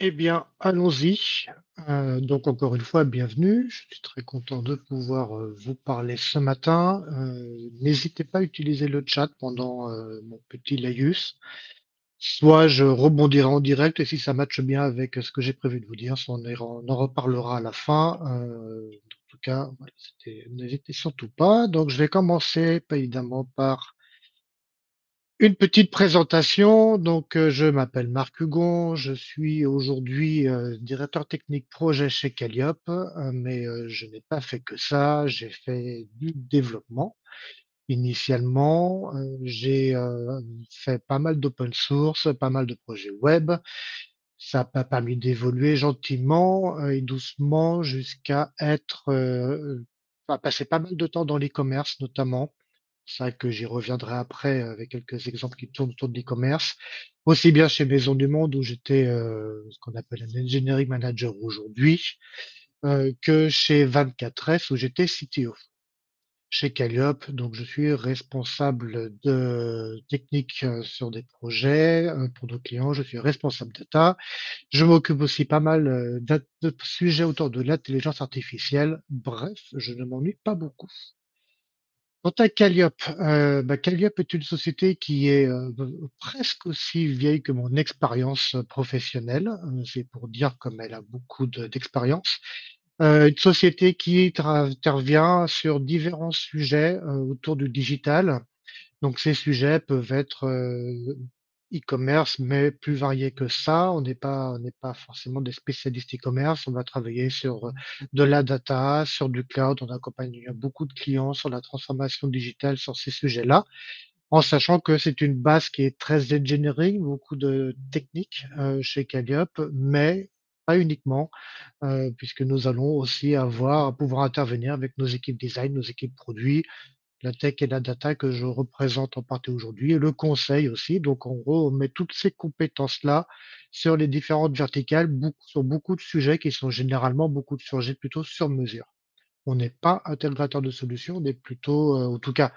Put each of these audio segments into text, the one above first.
Eh bien, allons-y. Donc encore une fois, bienvenue. Je suis très content de pouvoir, vous parler ce matin. N'hésitez pas à utiliser le chat pendant, mon petit laïus. Soit je rebondirai en direct et si ça matche bien avec, ce que j'ai prévu de vous dire, soit on en reparlera à la fin. En tout cas, voilà, n'hésitez surtout pas. Donc je vais commencer, pas évidemment, par une petite présentation. Donc, je m'appelle Marc Hugon. Je suis aujourd'hui directeur technique projet chez Calliope, mais je n'ai pas fait que ça. J'ai fait du développement. Initialement, j'ai fait pas mal d'open source, pas mal de projets web. Ça m'a permis d'évoluer gentiment et doucement jusqu'à enfin, passer pas mal de temps dans l'e-commerce notamment. C'est vrai que j'y reviendrai après avec quelques exemples qui tournent autour de l'e-commerce. Aussi bien chez Maison du Monde où j'étais ce qu'on appelle un engineering manager aujourd'hui, que chez 24S où j'étais CTO. Chez Calliope, donc je suis responsable de technique sur des projets pour nos clients. Je suis responsable data. Je m'occupe aussi pas mal de sujets autour de l'intelligence artificielle. Bref, je ne m'ennuie pas beaucoup. Quant à Calliope, Calliope est une société qui est presque aussi vieille que mon expérience professionnelle. C'est pour dire comme elle a beaucoup d'expérience. Une société qui intervient sur différents sujets autour du digital. Donc ces sujets peuvent être e-commerce, mais plus variés que ça. On n'est pas forcément des spécialistes e-commerce. On va travailler sur de la data, sur du cloud. On accompagne beaucoup de clients sur la transformation digitale sur ces sujets-là, en sachant que c'est une base qui est très engineering, beaucoup de techniques chez Calliope, mais pas uniquement, puisque nous allons aussi pouvoir intervenir avec nos équipes design, nos équipes produits, la tech et la data que je représente en partie aujourd'hui, et le conseil aussi. Donc, en gros, on met toutes ces compétences-là sur les différentes verticales, sur beaucoup de sujets qui sont généralement beaucoup de sujets plutôt sur mesure. On n'est pas intégrateur de solutions, on est plutôt, en tout cas,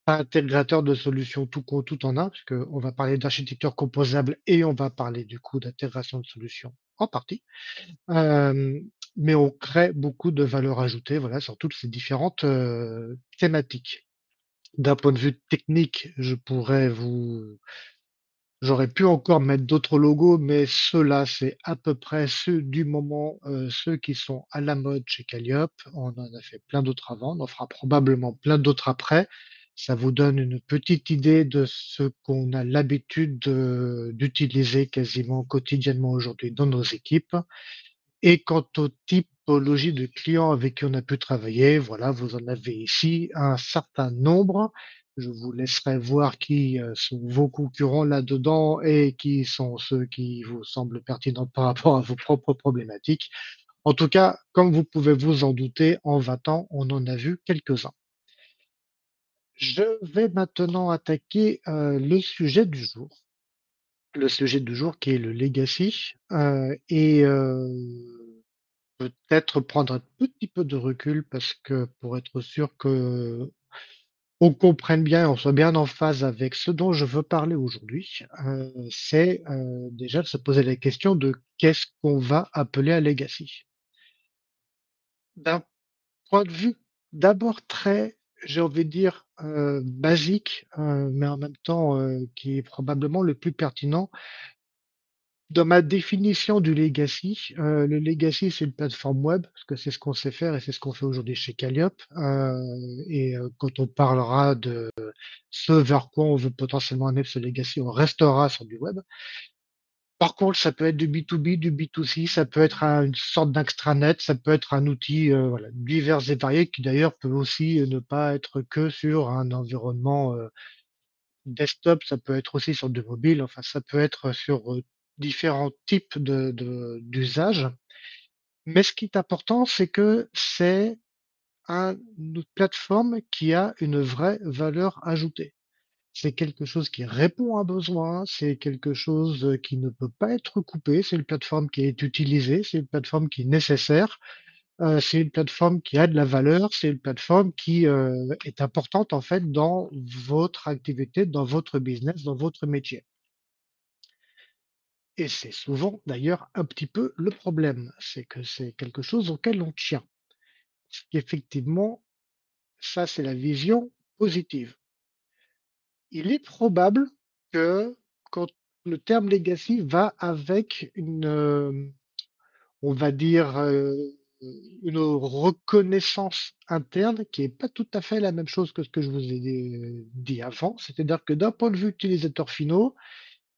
pas intégrateur de solutions tout en un, parce qu'on va parler d'architecture composable et on va parler du coup d'intégration de solutions en partie. Euh, mais on crée beaucoup de valeur ajoutée, voilà, sur toutes ces différentes thématiques. D'un point de vue technique, j'aurais pu encore mettre d'autres logos, mais ceux-là, c'est à peu près ceux du moment, ceux qui sont à la mode chez Calliope. On en a fait plein d'autres avant, on en fera probablement plein d'autres après. Ça vous donne une petite idée de ce qu'on a l'habitude d'utiliser quasiment quotidiennement aujourd'hui dans nos équipes. Et quant aux typologies de clients avec qui on a pu travailler, voilà, vous en avez ici un certain nombre. Je vous laisserai voir qui sont vos concurrents là-dedans et qui sont ceux qui vous semblent pertinents par rapport à vos propres problématiques. En tout cas, comme vous pouvez vous en douter, en 20 ans, on en a vu quelques-uns. Je vais maintenant attaquer le sujet du jour. Le sujet du jour qui est le legacy et peut-être prendre un petit peu de recul parce que pour être sûr que on comprenne bien, on soit bien en phase avec ce dont je veux parler aujourd'hui, c'est déjà de se poser la question de qu'est-ce qu'on va appeler un legacy. D'un point de vue d'abord très, j'ai envie de dire, basique, mais en même temps qui est probablement le plus pertinent. Dans ma définition du legacy, le legacy, c'est une plateforme web, parce que c'est ce qu'on sait faire et c'est ce qu'on fait aujourd'hui chez Calliope. Quand on parlera de ce vers quoi on veut potentiellement amener ce legacy, on restera sur du web. Par contre, ça peut être du B2B, du B2C, ça peut être une sorte d'extranet, ça peut être un outil voilà, divers et varié qui d'ailleurs peut aussi ne pas être que sur un environnement desktop, ça peut être aussi sur du mobile, enfin ça peut être sur différents types d'usages. Mais ce qui est important, c'est que c'est une plateforme qui a une vraie valeur ajoutée. C'est quelque chose qui répond à un besoin, c'est quelque chose qui ne peut pas être coupé, c'est une plateforme qui est utilisée, c'est une plateforme qui est nécessaire, c'est une plateforme qui a de la valeur, c'est une plateforme qui est importante en fait dans votre activité, dans votre business, dans votre métier. et c'est souvent d'ailleurs un petit peu le problème, c'est que c'est quelque chose auquel on tient. Effectivement, ça c'est la vision positive. Il est probable que quand le terme legacy va avec on va dire, une reconnaissance interne qui est pas tout à fait la même chose que ce que je vous ai dit avant. C'est-à-dire que d'un point de vue utilisateur finaux,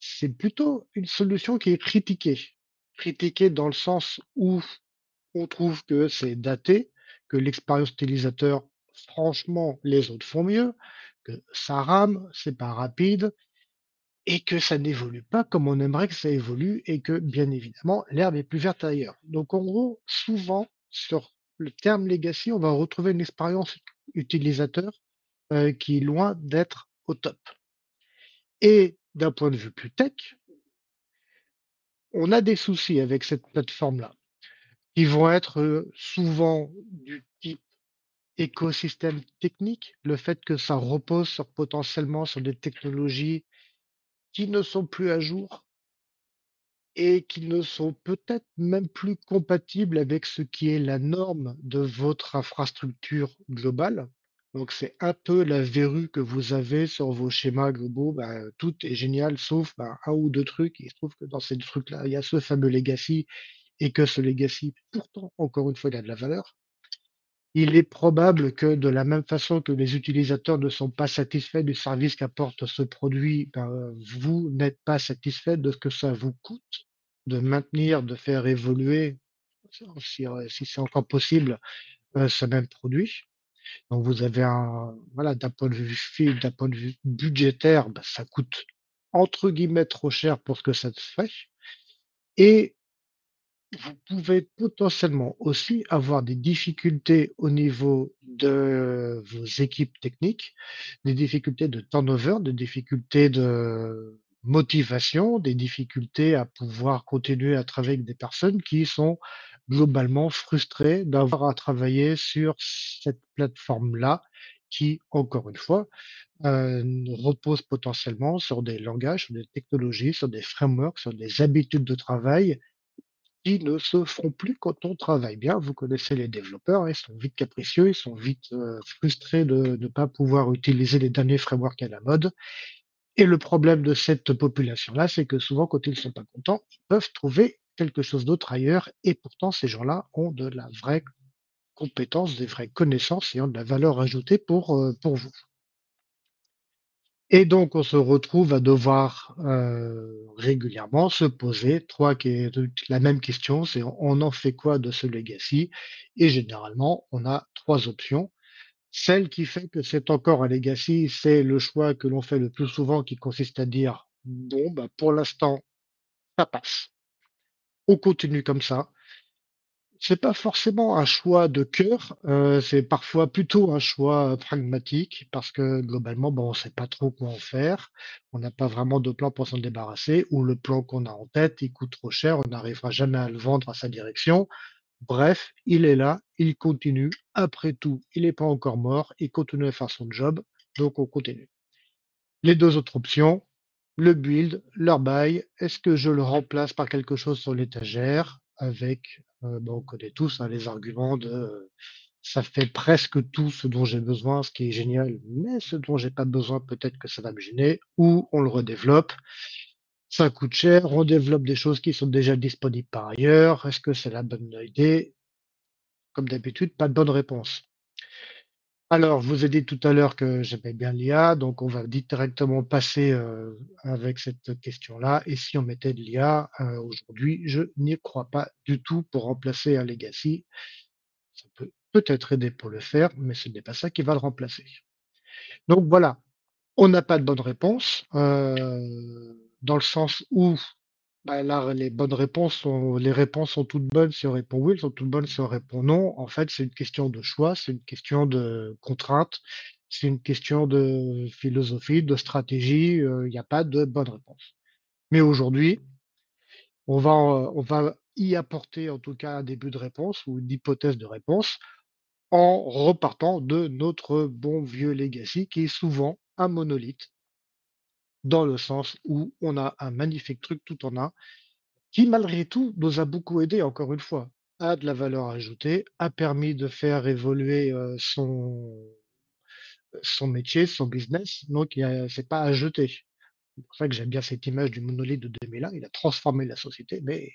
c'est plutôt une solution qui est critiquée. Critiquée dans le sens où on trouve que c'est daté, que l'expérience utilisateur, franchement, les autres font mieux, que ça rame, c'est pas rapide et que ça n'évolue pas comme on aimerait que ça évolue et que, bien évidemment, l'herbe est plus verte ailleurs. Donc, en gros, souvent, sur le terme legacy, on va retrouver une expérience utilisateur qui est loin d'être au top. Et d'un point de vue plus tech, on a des soucis avec cette plateforme-là, qui vont être souvent du type écosystème technique, le fait que ça repose sur, potentiellement sur des technologies qui ne sont plus à jour, et qui ne sont peut-être même plus compatibles avec ce qui est la norme de votre infrastructure globale. Donc c'est un peu la verrue que vous avez sur vos schémas globaux. Bah, tout est génial sauf, bah, 1 ou 2 trucs. Il se trouve que dans ces trucs-là, il y a ce fameux legacy et que ce legacy, pourtant, encore une fois, il a de la valeur. Il est probable que de la même façon que les utilisateurs ne sont pas satisfaits du service qu'apporte ce produit, ben, vous n'êtes pas satisfait de ce que ça vous coûte de maintenir, de faire évoluer, si c'est encore possible, ce même produit. Donc vous avez un voilà, d'un point de vue d'un point de vue budgétaire, bah, ça coûte entre guillemets «trop cher» pour ce que ça te fait et vous pouvez potentiellement aussi avoir des difficultés au niveau de vos équipes techniques, des difficultés de turnover, des difficultés de motivation, des difficultés à pouvoir continuer à travailler avec des personnes qui sont globalement frustrées d'avoir à travailler sur cette plateforme-là qui, encore une fois, repose potentiellement sur des langages, sur des technologies, sur des frameworks, sur des habitudes de travail qui ne se feront plus quand on travaille bien. Vous connaissez les développeurs, hein, ils sont vite capricieux, ils sont vite frustrés de ne pas pouvoir utiliser les derniers frameworks à la mode. Et le problème de cette population-là, c'est que souvent, quand ils ne sont pas contents, ils peuvent trouver quelque chose d'autre ailleurs. Et pourtant, ces gens-là ont de la vraie compétence, des vraies connaissances et ont de la valeur ajoutée pour vous. Et donc, on se retrouve à devoir, régulièrement se poser 3 la même question, c'est on en fait quoi de ce legacy? Et généralement, on a 3 options. Celle qui fait que c'est encore un legacy, c'est le choix que l'on fait le plus souvent qui consiste à dire: «Bon, bah, pour l'instant, ça passe. On continue comme ça». C'est pas forcément un choix de cœur, c'est parfois plutôt un choix, pragmatique parce que globalement, bon, on sait pas trop quoi en faire. On n'a pas vraiment de plan pour s'en débarrasser ou le plan qu'on a en tête, il coûte trop cher, on n'arrivera jamais à le vendre à sa direction. Bref, il est là, il continue. Après tout, il n'est pas encore mort, il continue à faire son job, donc on continue. Les 2 autres options, le build, leur buy. Est-ce que je le remplace par quelque chose sur l'étagère avec, bah, on connaît tous, hein, les arguments de, ça fait presque tout ce dont j'ai besoin, ce qui est génial, mais ce dont j'ai pas besoin, peut-être que ça va me gêner, ou on le redéveloppe. Ça coûte cher, on développe des choses qui sont déjà disponibles par ailleurs. Est-ce que c'est la bonne idée? Comme d'habitude, pas de bonne réponse. Alors, je vous ai dit tout à l'heure que j'aimais bien l'IA, donc on va directement passer, avec cette question-là. Et si on mettait de l'IA, aujourd'hui, je n'y crois pas du tout pour remplacer un legacy. Ça peut peut-être aider pour le faire, mais ce n'est pas ça qui va le remplacer. Donc voilà, on n'a pas de bonne réponse, dans le sens où, bah, là, les réponses sont toutes bonnes si on répond oui, elles sont toutes bonnes si on répond non. En fait, c'est une question de choix, c'est une question de contrainte, c'est une question de philosophie, de stratégie, il n'y a pas de bonne réponse. Mais aujourd'hui, on va y apporter en tout cas un début de réponse ou une hypothèse de réponse en repartant de notre bon vieux legacy qui est souvent un monolithe, dans le sens où on a un magnifique truc tout en un qui malgré tout nous a beaucoup aidé encore une fois, a de la valeur ajoutée, a permis de faire évoluer, son métier, son business, donc c'est pas à jeter. C'est pour ça que j'aime bien cette image du monolithe de 2001. Il a transformé la société, mais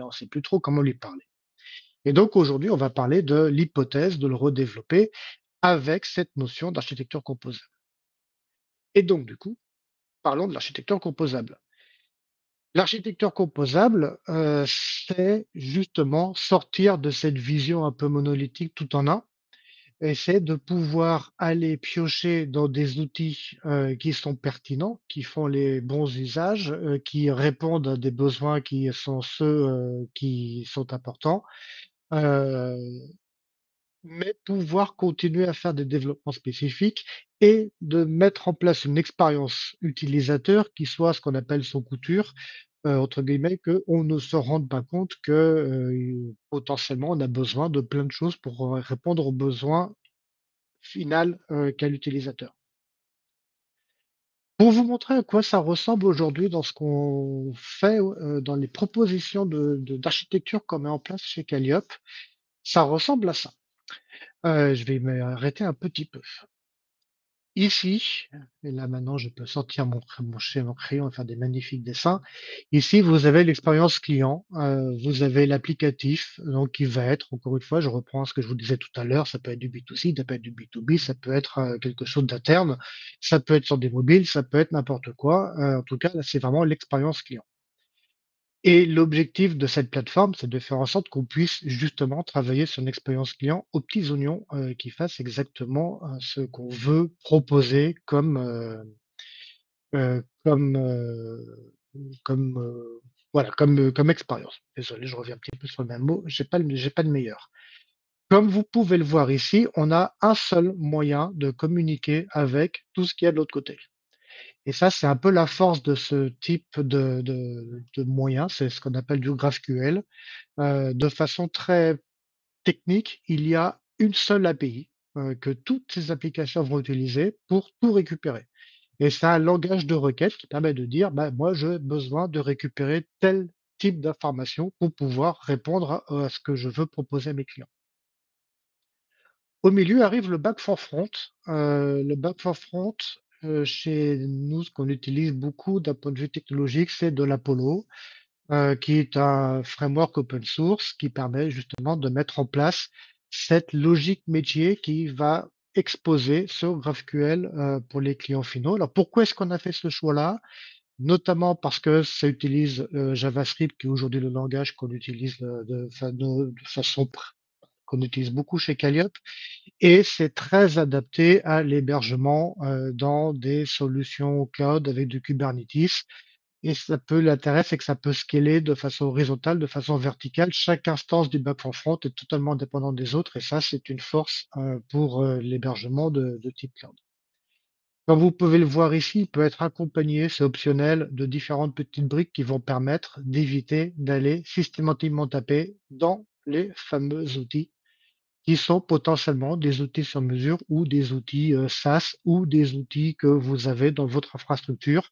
on ne sait plus trop comment lui parler. Et donc aujourd'hui, on va parler de l'hypothèse de le redévelopper avec cette notion d'architecture composable. Et donc du coup, parlons de l'architecture composable. L'architecture composable, c'est justement sortir de cette vision un peu monolithique tout en un et c'est de pouvoir aller piocher dans des outils, qui sont pertinents, qui font les bons usages, qui répondent à des besoins qui sont ceux, qui sont importants, heu, mais pouvoir continuer à faire des développements spécifiques et de mettre en place une expérience utilisateur qui soit ce qu'on appelle «sans couture», entre guillemets, qu'on ne se rende pas compte que, potentiellement on a besoin de plein de choses pour, répondre aux besoins final, qu'a l'utilisateur. Pour vous montrer à quoi ça ressemble aujourd'hui dans ce qu'on fait, dans les propositions d'architecture qu'on met en place chez Calliope, ça ressemble à ça. Je vais m'arrêter un petit peu. Ici, et là maintenant je peux sortir mon crayon et faire des magnifiques dessins. Ici, vous avez l'expérience client, vous avez l'applicatif, donc qui va être, encore une fois, je reprends ce que je vous disais tout à l'heure, ça peut être du B2C, ça peut être du B2B, ça peut être, quelque chose d'interne, ça peut être sur des mobiles, ça peut être n'importe quoi. En tout cas, là, c'est vraiment l'expérience client. Et l'objectif de cette plateforme, c'est de faire en sorte qu'on puisse justement travailler sur une expérience client aux petits oignons, qui fasse exactement, ce qu'on veut proposer comme, voilà, comme expérience. Désolé, je reviens un petit peu sur le même mot, j'ai pas de meilleur. Comme vous pouvez le voir ici, on a un seul moyen de communiquer avec tout ce qu'il y a de l'autre côté. Et ça, c'est un peu la force de ce type de moyen, c'est ce qu'on appelle du GraphQL. De façon très technique, il y a une seule API, que toutes ces applications vont utiliser pour tout récupérer. Et c'est un langage de requête qui permet de dire: «Bah, moi, j'ai besoin de récupérer tel type d'information pour pouvoir répondre à ce que je veux proposer à mes clients». Au milieu arrive le back for front. Le back for front, chez nous, ce qu'on utilise beaucoup d'un point de vue technologique, c'est de l'Apollo, qui est un framework open source qui permet justement de mettre en place cette logique métier qui va exposer sur GraphQL, pour les clients finaux. Alors pourquoi est-ce qu'on a fait ce choix-là? Notamment parce que ça utilise, JavaScript qui est aujourd'hui le langage qu'on utilise, de façon qu'on utilise beaucoup chez Calliope et c'est très adapté à l'hébergement, dans des solutions cloud avec du Kubernetes et ça peut l'intérêt, c'est que ça peut scaler de façon horizontale, de façon verticale. Chaque instance du back front est totalement indépendante des autres et ça, c'est une force, pour, l'hébergement de type cloud. Comme vous pouvez le voir ici, il peut être accompagné, c'est optionnel, de différentes petites briques qui vont permettre d'éviter d'aller systématiquement taper dans les fameux outils qui sont potentiellement des outils sur mesure ou des outils, SaaS ou des outils que vous avez dans votre infrastructure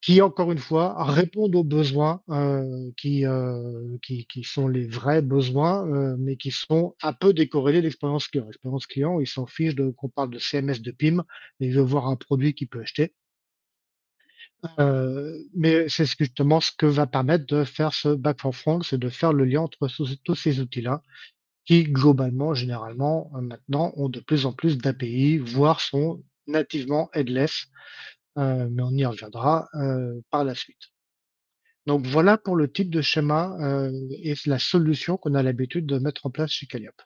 qui, encore une fois, répondent aux besoins, qui sont les vrais besoins, mais qui sont un peu décorrélés de l'expérience client. L'expérience client, il s'en fiche de qu'on parle de CMS, de PIM, il veut voir un produit qu'il peut acheter. Mais c'est justement ce que va permettre de faire ce back for front, c'est de faire le lien entre tous ces outils-là qui globalement, généralement, maintenant ont de plus en plus d'API, voire sont nativement headless, mais on y reviendra, par la suite. Donc voilà pour le type de schéma, et la solution qu'on a l'habitude de mettre en place chez Calliope.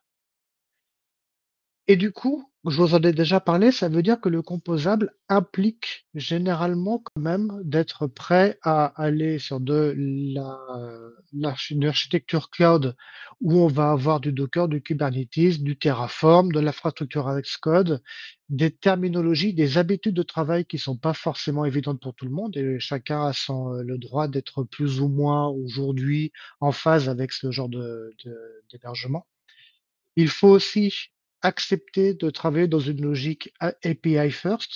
Et du coup, je vous en ai déjà parlé, ça veut dire que le composable implique généralement quand même d'être prêt à aller sur de une architecture cloud où on va avoir du Docker, du Kubernetes, du Terraform, de l'infrastructure as code, des terminologies, des habitudes de travail qui sont pas forcément évidentes pour tout le monde et chacun a le droit d'être plus ou moins aujourd'hui en phase avec ce genre d'hébergement. Il faut aussi accepter de travailler dans une logique API first.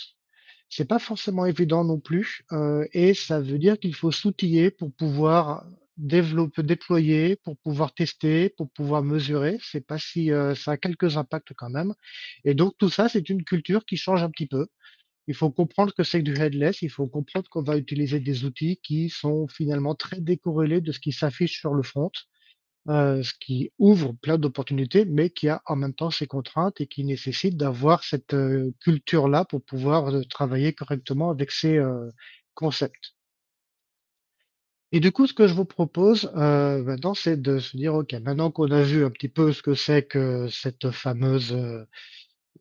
C'est pas forcément évident non plus, et ça veut dire qu'il faut s'outiller pour pouvoir développer, déployer, pour pouvoir tester, pour pouvoir mesurer. C'est pas si, ça a quelques impacts quand même. Et donc tout ça, c'est une culture qui change un petit peu. Il faut comprendre que c'est du headless, il faut comprendre qu'on va utiliser des outils qui sont finalement très décorrélés de ce qui s'affiche sur le front, ce qui ouvre plein d'opportunités, mais qui a en même temps ses contraintes et qui nécessite d'avoir cette, culture-là pour pouvoir, travailler correctement avec ces, concepts. Et du coup, ce que je vous propose, maintenant, c'est de se dire: «OK, maintenant qu'on a vu un petit peu ce que c'est que cette fameuse,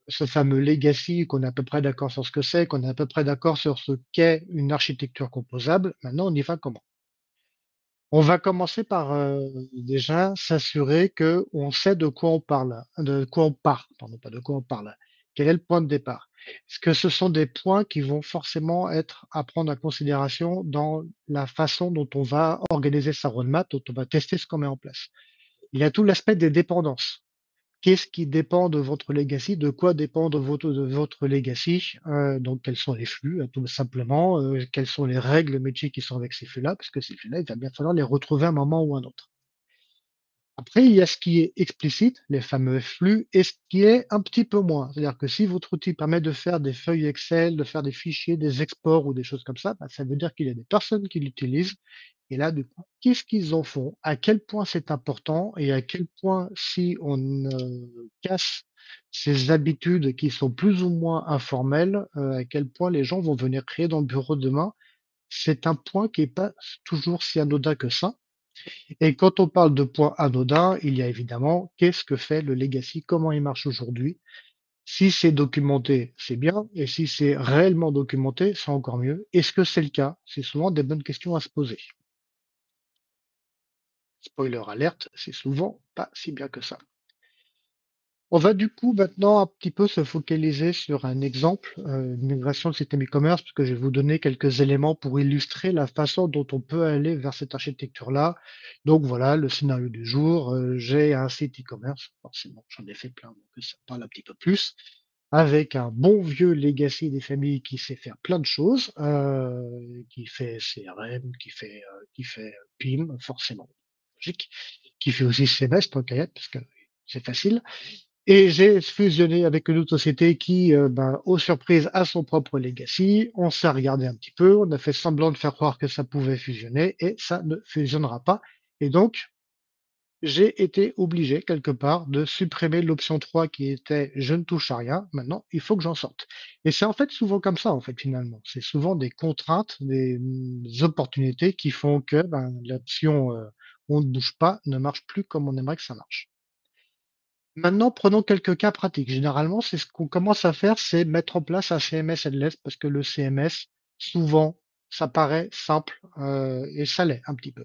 ce fameux legacy, qu'on est à peu près d'accord sur ce que c'est, qu'on est à peu près d'accord sur ce qu'est une architecture composable, maintenant on y va comment?» On va commencer par, déjà s'assurer qu'on sait de quoi on parle, de quoi on part, pardon, pas de quoi on parle. Quel est le point de départ? Est-ce que ce sont des points qui vont forcément être à prendre en considération dans la façon dont on va organiser sa roadmap, dont on va tester ce qu'on met en place? Il y a tout l'aspect des dépendances. Qu'est-ce qui dépend de votre legacy? De quoi dépend de votre legacy? Donc quels sont les flux, tout simplement, quelles sont les règles métiers qui sont avec ces flux-là? Parce que ces flux-là, il va bien falloir les retrouver à un moment ou à un autre. Après, il y a ce qui est explicite, les fameux flux, et ce qui est un petit peu moins. C'est-à-dire que si votre outil permet de faire des feuilles Excel, de faire des fichiers, des exports ou des choses comme ça, bah, ça veut dire qu'il y a des personnes qui l'utilisent. Et là, du coup, qu'est-ce qu'ils en font? À quel point c'est important et à quel point, si on casse ces habitudes qui sont plus ou moins informelles, à quel point les gens vont venir créer dans le bureau demain, c'est un point qui est pas toujours si anodin que ça. Et quand on parle de points anodins, il y a évidemment qu'est-ce que fait le legacy? Comment il marche aujourd'hui? Si c'est documenté, c'est bien, et si c'est réellement documenté, c'est encore mieux. Est-ce que c'est le cas? C'est souvent des bonnes questions à se poser. Spoiler alerte, c'est souvent pas si bien que ça. On va du coup maintenant un petit peu se focaliser sur un exemple, une migration de système e-commerce, parce que je vais vous donner quelques éléments pour illustrer la façon dont on peut aller vers cette architecture-là. Donc voilà, le scénario du jour, j'ai un site e-commerce, forcément, j'en ai fait plein, donc ça parle un petit peu plus, avec un bon vieux legacy des familles qui sait faire plein de choses, qui fait CRM, qui fait PIM, forcément, logique, qui fait aussi CMS, tant qu'à y être, parce que c'est facile. Et j'ai fusionné avec une autre société qui, ben, aux surprises, a son propre legacy. On s'est regardé un petit peu, on a fait semblant de faire croire que ça pouvait fusionner et ça ne fusionnera pas. Et donc, j'ai été obligé, quelque part, de supprimer l'option 3 qui était: «Je ne touche à rien». Maintenant, il faut que j'en sorte. Et c'est en fait souvent comme ça, en fait, finalement. C'est souvent des contraintes, des, opportunités qui font que, ben, l'option, «On ne bouge pas» ne marche plus comme on aimerait que ça marche. Maintenant, prenons quelques cas pratiques. Généralement, c'est ce qu'on commence à faire, c'est mettre en place un CMS headless parce que le CMS, souvent, ça paraît simple, et ça l'est un petit peu.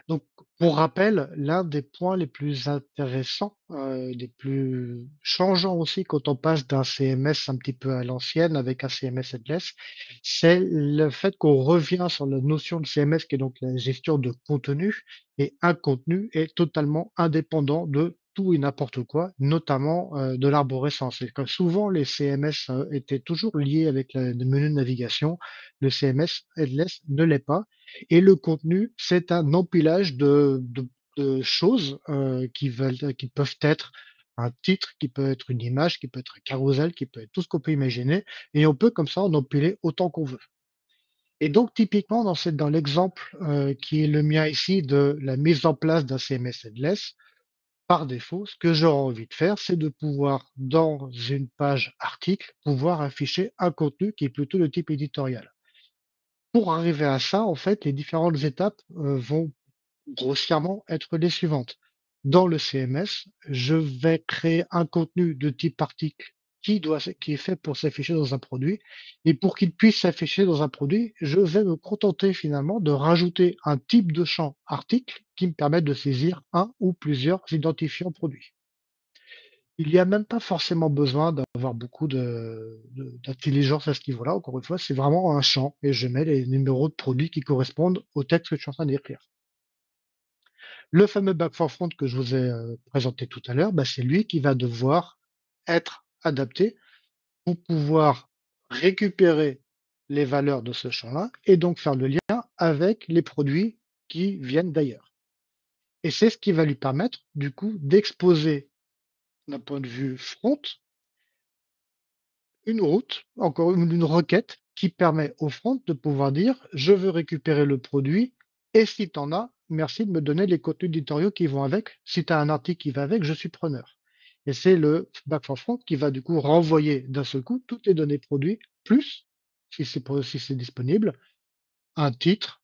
Donc, pour rappel, l'un des points les plus intéressants, les plus changeants aussi quand on passe d'un CMS un petit peu à l'ancienne avec un CMS headless, c'est le fait qu'on revient sur la notion de CMS qui est donc la gestion de contenu, et un contenu est totalement indépendant de tout et n'importe quoi, notamment, de l'arborescence. Et que souvent les CMS, étaient toujours liés avec le menu de navigation, le CMS headless ne l'est pas, et le contenu, c'est un empilage de choses, qui peuvent être un titre, qui peut être une image, qui peut être un carrousel, qui peut être tout ce qu'on peut imaginer, et on peut comme ça en empiler autant qu'on veut. Et donc typiquement dans l'exemple, qui est le mien ici de la mise en place d'un CMS headless, par défaut, ce que j'aurais envie de faire, c'est de pouvoir, dans une page article, pouvoir afficher un contenu qui est plutôt de type éditorial. Pour arriver à ça, en fait, les différentes étapes, vont grossièrement être les suivantes. Dans le CMS, je vais créer un contenu de type article qui est fait pour s'afficher dans un produit, et pour qu'il puisse s'afficher dans un produit, je vais me contenter finalement de rajouter un type de champ article qui me permette de saisir un ou plusieurs identifiants produits. Il y a même pas forcément besoin d'avoir beaucoup d'intelligence à ce niveau-là. Encore une fois, c'est vraiment un champ et je mets les numéros de produits qui correspondent au texte que je suis en train d'écrire. Le fameux back for front que je vous ai, présenté tout à l'heure, bah, c'est lui qui va devoir être adapté pour pouvoir récupérer les valeurs de ce champ-là et donc faire le lien avec les produits qui viennent d'ailleurs. Et c'est ce qui va lui permettre, du coup, d'exposer d'un point de vue front, une route, encore une requête qui permet au front de pouvoir dire: «Je veux récupérer le produit et si tu en as, merci de me donner les contenus éditoriaux qui vont avec. Si tu as un article qui va avec, je suis preneur» et c'est le back for front qui va du coup renvoyer d'un seul coup toutes les données produits, plus, si c'est disponible, un titre,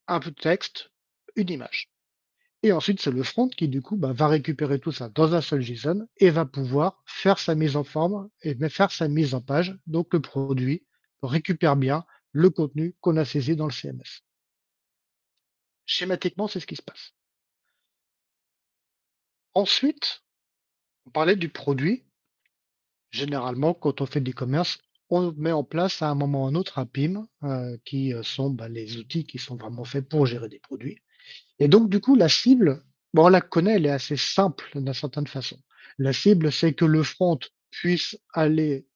un peu de texte, une image. Et ensuite, c'est le front qui, du coup, bah, va récupérer tout ça dans un seul JSON et va pouvoir faire sa mise en forme et faire sa mise en page. Donc, le produit récupère bien le contenu qu'on a saisi dans le CMS. Schématiquement, c'est ce qui se passe. Ensuite, on parlait du produit. Généralement, quand on fait de l'e-commerce, on met en place à un moment ou à un autre un PIM, qui sont bah, les outils qui sont vraiment faits pour gérer des produits. Et donc, du coup, la cible, bon, on la connaît, elle est assez simple d'une certaine façon. La cible, c'est que le front puisse aller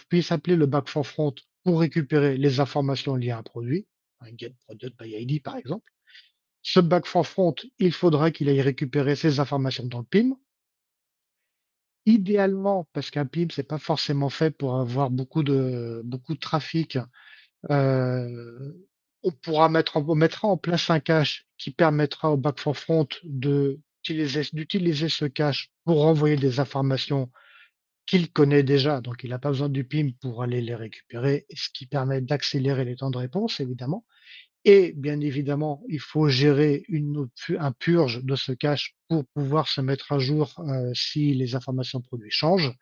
puisse appeler le back for front pour récupérer les informations liées à un produit, un get product by ID par exemple. Ce back for front, il faudra qu'il aille récupérer ces informations dans le PIM. Idéalement, parce qu'un PIM, c'est pas forcément fait pour avoir beaucoup de trafic. On mettra en place un cache qui permettra au back for front d'utiliser ce cache pour renvoyer des informations qu'il connaît déjà, donc il n'a pas besoin du PIM pour aller les récupérer, ce qui permet d'accélérer les temps de réponse, évidemment. Et bien évidemment, il faut gérer un purge de ce cache pour pouvoir se mettre à jour si les informations produits changent.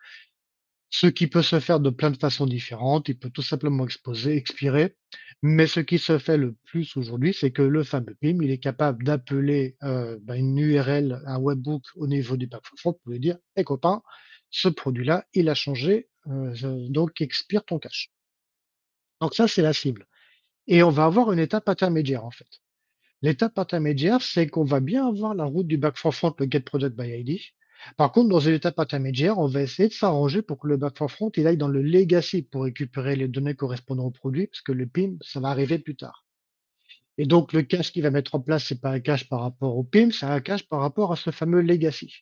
Ce qui peut se faire de plein de façons différentes, il peut tout simplement expirer, mais ce qui se fait le plus aujourd'hui, c'est que le fameux PIM, il est capable d'appeler, bah, une URL, un webhook au niveau du background pour lui dire: «Hey copain, ce produit-là, il a changé, donc expire ton cache». Donc ça, c'est la cible et on va avoir une étape intermédiaire, en fait. L'étape intermédiaire, c'est qu'on va bien avoir la route du back for front, le get product by ID. Par contre, dans une étape intermédiaire, on va essayer de s'arranger pour que le back for front, il aille dans le legacy pour récupérer les données correspondant au produit, parce que le PIM, ça va arriver plus tard. Et donc, le cache qu'il va mettre en place, c'est pas un cache par rapport au PIM, c'est un cache par rapport à ce fameux legacy.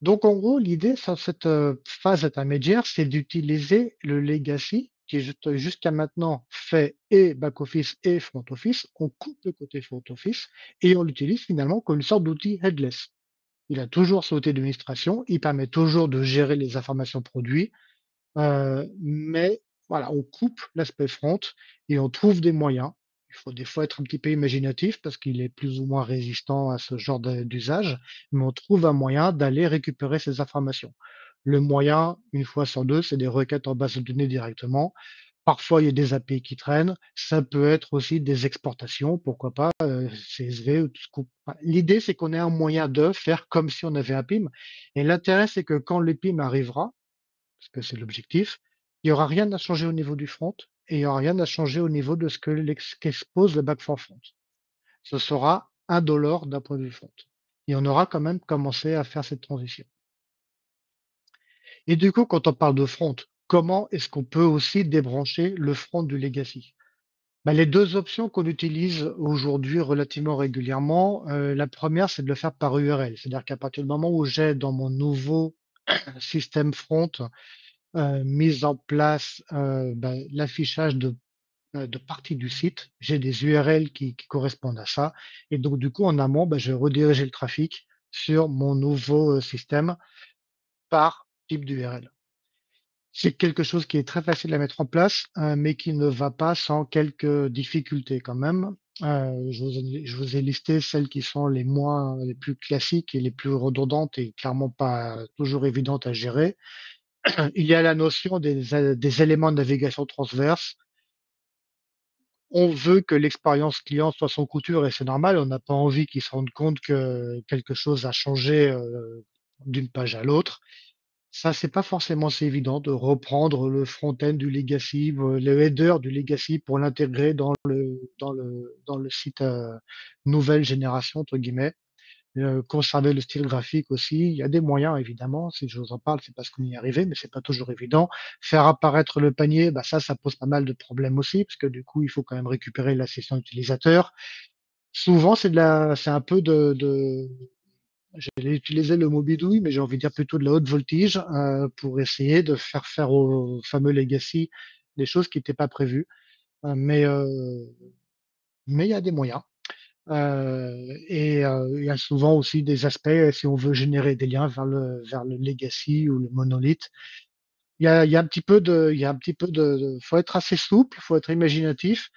Donc, en gros, l'idée sur cette phase intermédiaire, c'est d'utiliser le legacy qui est jusqu'à maintenant fait et back-office et front office. On coupe le côté front office et on l'utilise finalement comme une sorte d'outil headless. Il a toujours son outil d'administration, il permet toujours de gérer les informations produits, mais voilà, on coupe l'aspect front et on trouve des moyens. Il faut des fois être un petit peu imaginatif parce qu'il est plus ou moins résistant à ce genre d'usage, mais on trouve un moyen d'aller récupérer ces informations. Le moyen, une fois sur deux, c'est des requêtes en base de données directement. Parfois, il y a des API qui traînent. Ça peut être aussi des exportations, pourquoi pas, CSV ou tout ce qu'on enfin, l'idée, c'est qu'on ait un moyen de faire comme si on avait un PIM et l'intérêt, c'est que quand le PIM arrivera, parce que c'est l'objectif, il y aura rien à changer au niveau du front et il y aura rien à changer au niveau de ce que qu'expose le back for front. Ce sera indolore d'un point de vue front et on aura quand même commencé à faire cette transition. Et du coup, quand on parle de front, comment est-ce qu'on peut aussi débrancher le front du legacy? Bah, les 2 options qu'on utilise aujourd'hui relativement régulièrement, la première, c'est de le faire par URL. C'est-à-dire qu'à partir du moment où j'ai dans mon nouveau système front, mis en place, bah, l'affichage de parties du site, j'ai des URL qui correspondent à ça et donc du coup, en amont, bah, je vais rediriger le trafic sur mon nouveau, système par type d'URL. C'est quelque chose qui est très facile à mettre en place, mais qui ne va pas sans quelques difficultés quand même. Je vous ai listé celles qui sont les plus classiques et les plus redondantes et clairement pas toujours évidentes à gérer. Il y a la notion des éléments de navigation transverse. On veut que l'expérience client soit sans couture et c'est normal, on n'a pas envie qu'ils se rendent compte que quelque chose a changé, d'une page à l'autre. Ça, c'est pas forcément si évident de reprendre le front-end du legacy, le header du legacy pour l'intégrer dans le site, «nouvelle génération» entre guillemets. conserver le style graphique aussi. Il y a des moyens évidemment, si je vous en parle, c'est parce qu'on y est arrivé, mais c'est pas toujours évident. Faire apparaître le panier, bah, ça pose pas mal de problèmes aussi, parce que du coup, il faut quand même récupérer l'assistant utilisateur. Souvent, c'est un peu j'allais utiliser le mot bidouille, mais j'ai envie de dire plutôt de la haute voltige, pour essayer de faire au fameux legacy des choses qui étaient pas prévues. Heu, mais heu, mais il y a des moyens. Il y a souvent aussi des aspects, si on veut générer des liens vers le legacy ou le monolithe. Il y a un petit peu de il y a un petit peu de faut être assez souple, faut être imaginatif,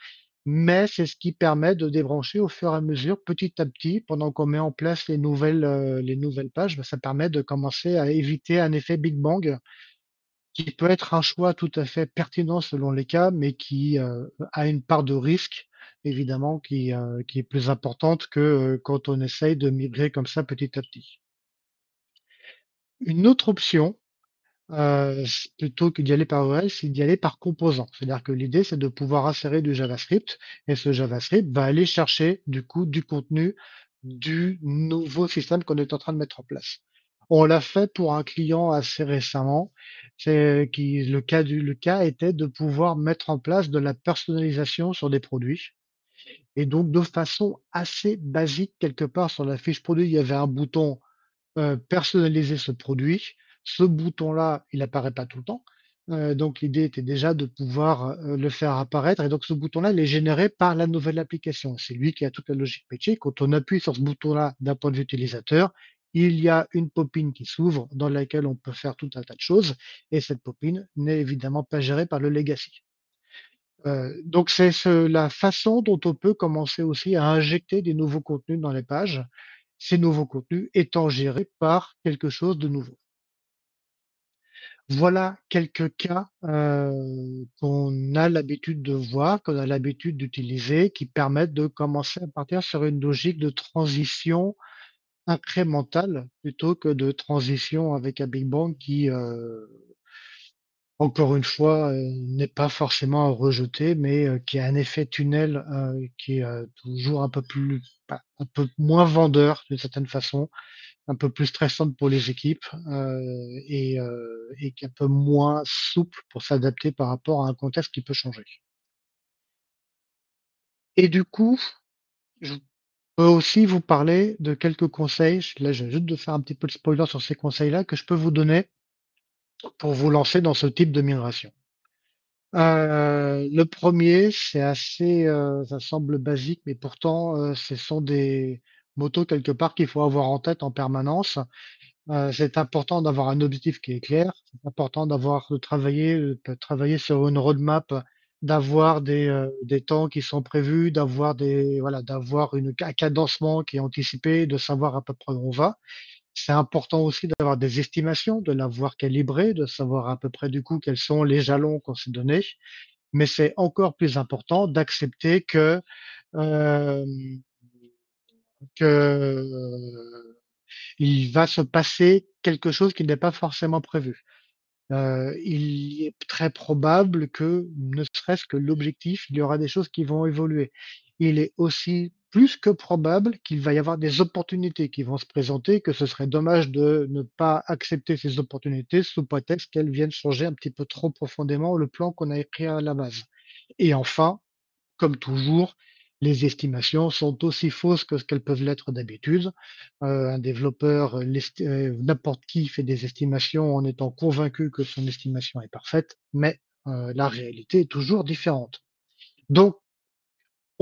mais c'est ce qui permet de débrancher au fur et à mesure, petit à petit, pendant qu'on met en place les nouvelles pages, bah, ça permet de commencer à éviter un effet Big Bang qui peut être un choix tout à fait pertinent selon les cas, mais qui, a une part de risque évidemment qui est plus importante que, quand on essaye de migrer comme ça petit à petit. Une autre option, plutôt que d'y aller par OS, c'est d'y aller par composant. C'est-à-dire que l'idée, c'est de pouvoir insérer du JavaScript et ce JavaScript va aller chercher du coup du contenu du nouveau système qu'on est en train de mettre en place. On l'a fait pour un client assez récemment. Le cas était de pouvoir mettre en place de la personnalisation sur des produits et donc de façon assez basique quelque part sur la fiche produit, il y avait un bouton personnaliser ce produit. Ce bouton-là, il apparaît pas tout le temps. Donc l'idée était déjà de pouvoir, le faire apparaître et donc ce bouton-là, il est généré par la nouvelle application. C'est lui qui a toute la logique métier. Quand on appuie sur ce bouton-là d'un point de vue utilisateur, il y a une pop-in qui s'ouvre dans laquelle on peut faire tout un tas de choses et cette pop-in n'est évidemment pas gérée par le legacy. Donc c'est la façon dont on peut commencer aussi à injecter des nouveaux contenus dans les pages, ces nouveaux contenus étant gérés par quelque chose de nouveau. Voilà quelques cas, qu'on a l'habitude de voir, qu'on a l'habitude d'utiliser, qui permettent de commencer à partir sur une logique de transition incrémentale, plutôt que de transition avec un big bang qui, encore une fois, n'est pas forcément à rejeter, mais qui a un effet tunnel, qui est, toujours un peu plus bah, un peu moins vendeur d'une certaine façon, un peu plus stressante pour les équipes, et qui est un peu moins souple pour s'adapter par rapport à un contexte qui peut changer. Et du coup, je peux aussi vous parler de quelques conseils. Là, je viens juste de faire un petit peu de spoiler sur ces conseils-là que je peux vous donner pour vous lancer dans ce type de migration. Le premier, c'est assez, ça semble basique, mais pourtant, ce sont des motos quelque part qu'il faut avoir en tête en permanence. C'est important d'avoir un objectif qui est clair. C'est important de travailler sur une roadmap, d'avoir des temps qui sont prévus, d'avoir d'avoir un cadencement qui est anticipé, de savoir à peu près où on va. C'est important aussi d'avoir des estimations, de l'avoir calibré, de savoir à peu près du coup quels sont les jalons qu'on s'est donnés. Mais c'est encore plus important d'accepter hem, que il va se passer quelque chose qui n'est pas forcément prévu. Il est très probable que, ne serait-ce que l'objectif, il y aura des choses qui vont évoluer. Il est aussi plus que probable qu'il va y avoir des opportunités qui vont se présenter, que ce serait dommage de ne pas accepter ces opportunités sous prétexte qu'elles viennent changer un petit peu trop profondément le plan qu'on a écrit à la base. Et enfin, comme toujours, les estimations sont aussi fausses que ce qu'elles peuvent l'être d'habitude. Un développeur, n'importe qui fait des estimations en étant convaincu que son estimation est parfaite, mais la réalité est toujours différente. Donc,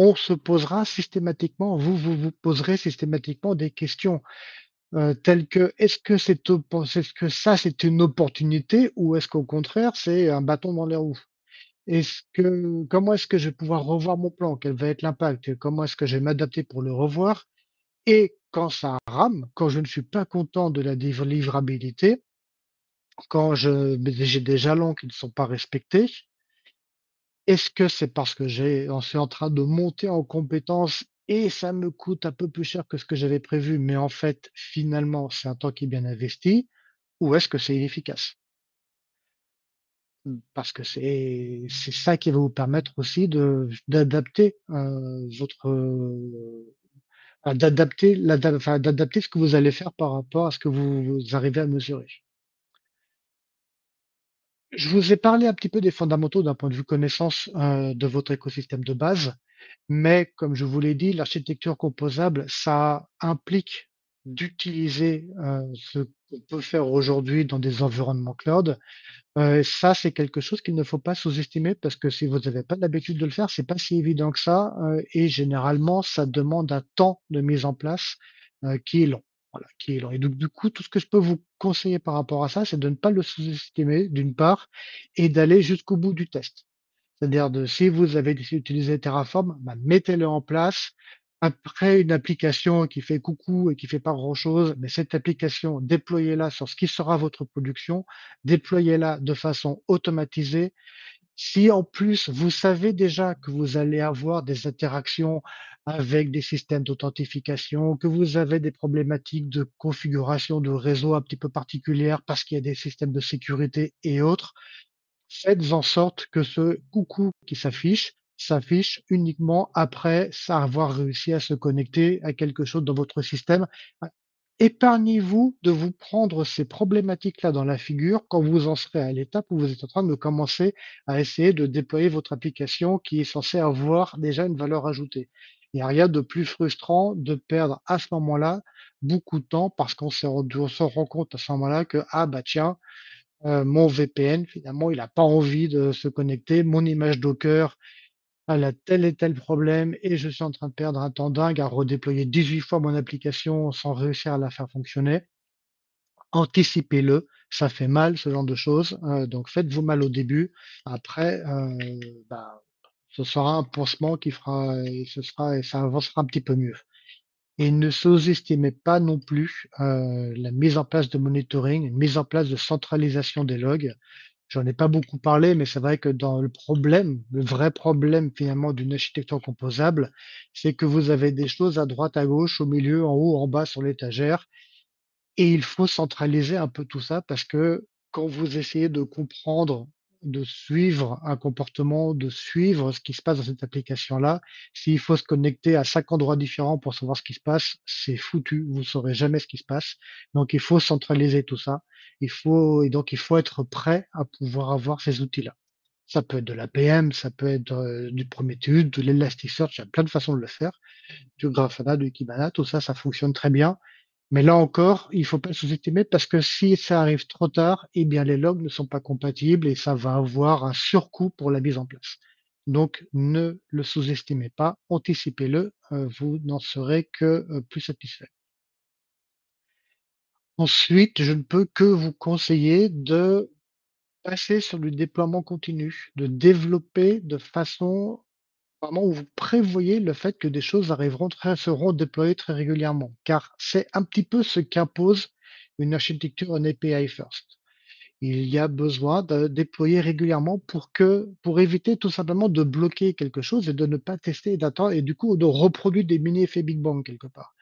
on se posera systématiquement, vous poserez systématiquement des questions telles que est-ce que ça c'est une opportunité ou est-ce qu'au contraire c'est un bâton dans les roues? Comment est-ce que je vais pouvoir revoir mon plan? Quel va être l'impact? Comment est-ce que je vais m'adapter pour le revoir? Et quand ça rame, quand je ne suis pas content de la livrabilité, quand j'ai des jalons qui ne sont pas respectés, est-ce que c'est parce que on suis en train de monter en compétence et ça me coûte un peu plus cher que ce que j'avais prévu, mais en fait, finalement, c'est un temps qui est bien investi, ou est-ce que c'est inefficace? Parce que c'est ça qui va vous permettre aussi d'adapter, d'adapter ce que vous allez faire par rapport à ce que vous arrivez à mesurer. Je vous ai parlé un petit peu des fondamentaux d'un point de vue connaissance, de votre écosystème de base, mais comme je vous l'ai dit, l'architecture composable, ça implique d'utiliser, ce qu'on peut faire aujourd'hui dans des environnements cloud. Ça, c'est quelque chose qu'il ne faut pas sous-estimer parce que si vous n'avez pas l'habitude de le faire, c'est pas si évident que ça, et généralement, ça demande un temps de mise en place, qui est long. Voilà, qui est long et donc du coup, tout ce que je peux vous conseiller par rapport à ça, c'est de ne pas le sous-estimer d'une part et d'aller jusqu'au bout du test. C'est-à-dire de si vous avez décidé d'utiliser Terraform, bah, mettez-le en place. Après une application qui fait coucou et qui fait pas grand-chose, mais cette application, déployez-la sur ce qui sera votre production, déployez-la de façon automatisée. Si en plus vous savez déjà que vous allez avoir des interactions avec des systèmes d'authentification, que vous avez des problématiques de configuration de réseau un petit peu particulières parce qu'il y a des systèmes de sécurité et autres, faites en sorte que ce coucou qui s'affiche uniquement après ça avoir réussi à se connecter à quelque chose dans votre système. A Épargnez-vous de vous prendre ces problématiques-là dans la figure quand vous en serez à l'étape où vous êtes en train de commencer à essayer de déployer votre application qui est censée avoir déjà une valeur ajoutée. Il n'y a rien de plus frustrant de perdre à ce moment-là beaucoup de temps parce on se rend compte à ce moment-là que, ah bah tiens, mon VPN, finalement, il a pas envie de se connecter. Mon image Docker, elle a tel et tel problème et je suis en train de perdre un temps dingue à redéployer 18 fois mon application sans réussir à la faire fonctionner. Anticipez-le, ça fait mal ce genre de choses, donc faites-vous mal au début. Après, bah, ce sera un pansement qui fera et ça avancera un petit peu mieux. Et ne sous-estimez pas non plus, la mise en place de monitoring, une mise en place de centralisation des logs. J'en ai pas beaucoup parlé, mais c'est vrai que dans le vrai problème finalement d'une architecture composable, c'est que vous avez des choses à droite, à gauche, au milieu, en haut, en bas sur l'étagère et il faut centraliser un peu tout ça parce que quand vous essayez de comprendre, de suivre un comportement, de suivre ce qui se passe dans cette application-là, s'il faut se connecter à 5 endroits différents pour savoir ce qui se passe, c'est foutu, vous saurez jamais ce qui se passe. Donc il faut centraliser tout ça. Il faut être prêt à pouvoir avoir ces outils-là. Ça peut être de l'APM, ça peut être, du Prometheus, de l'Elasticsearch, il y a plein de façons de le faire, du Grafana, du Kibana, tout ça, ça fonctionne très bien. Mais là encore, il faut pas le sous-estimer parce que si ça arrive trop tard, eh bien les logs ne sont pas compatibles et ça va avoir un surcoût pour la mise en place. Donc ne le sous-estimez pas, anticipez-le, vous n'en serez que, plus satisfait. Ensuite, je ne peux que vous conseiller de passer sur du déploiement continu, de développer de façon vraiment où vous prévoyez le fait que des choses seront déployées très régulièrement, car c'est un petit peu ce qu'impose une architecture en API first. Il y a besoin de déployer régulièrement pour éviter tout simplement de bloquer quelque chose et de ne pas tester et d'attendre et du coup de reproduire des mini effets Big Bang quelque part.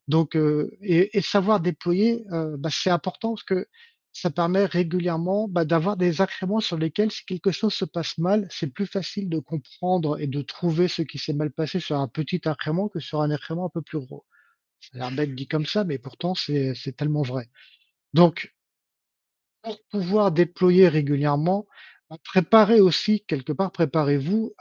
Donc, et savoir déployer, bah, c'est important parce que ça permet régulièrement, bah, d'avoir des incréments sur lesquels si quelque chose se passe mal, c'est plus facile de comprendre et de trouver ce qui s'est mal passé sur un petit incrément que sur un incrément un peu plus gros. Ça a l'air bête dit comme ça, mais pourtant c'est tellement vrai. Donc pour pouvoir déployer régulièrement, bah, préparez aussi quelque part, préparez-vous,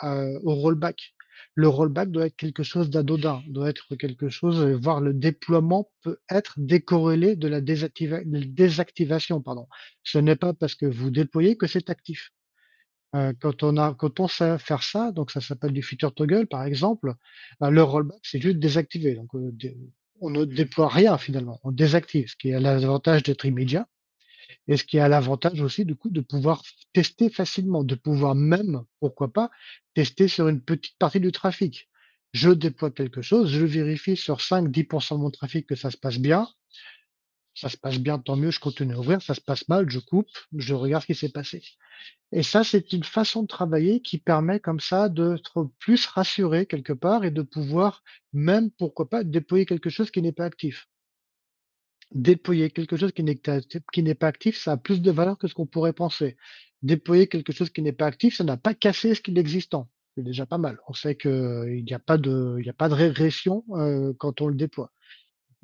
au rollback. Le rollback doit être quelque chose d'anodin, doit être quelque chose, voire le déploiement peut être décorrélé de la désactivation, pardon. Ce n'est pas parce que vous déployez que c'est actif. Quand on sait faire ça, donc ça s'appelle du feature toggle par exemple, le rollback c'est juste désactiver. Donc, on ne déploie rien finalement, on désactive, ce qui a l'avantage d'être immédiat et ce qui a l'avantage aussi du coup de pouvoir tester facilement, de pouvoir même, pourquoi pas, tester sur une petite partie du trafic. Je déploie quelque chose, je vérifie sur 5-10 de mon trafic que ça se passe bien. Ça se passe bien, tant mieux, je continue à ouvrir. Ça se passe mal, je coupe, je regarde ce qui s'est passé. Et ça, c'est une façon de travailler qui permet comme ça d'être plus rassuré quelque part et de pouvoir même, pourquoi pas, déployer quelque chose qui n'est pas actif. Déployer quelque chose qui n'est pas actif, ça a plus de valeur que ce qu'on pourrait penser. Déployer quelque chose qui n'est pas actif, ça n'a pas cassé ce qui est existant. c'est déjà pas mal. On sait qu'il y a pas de régression, quand on le déploie.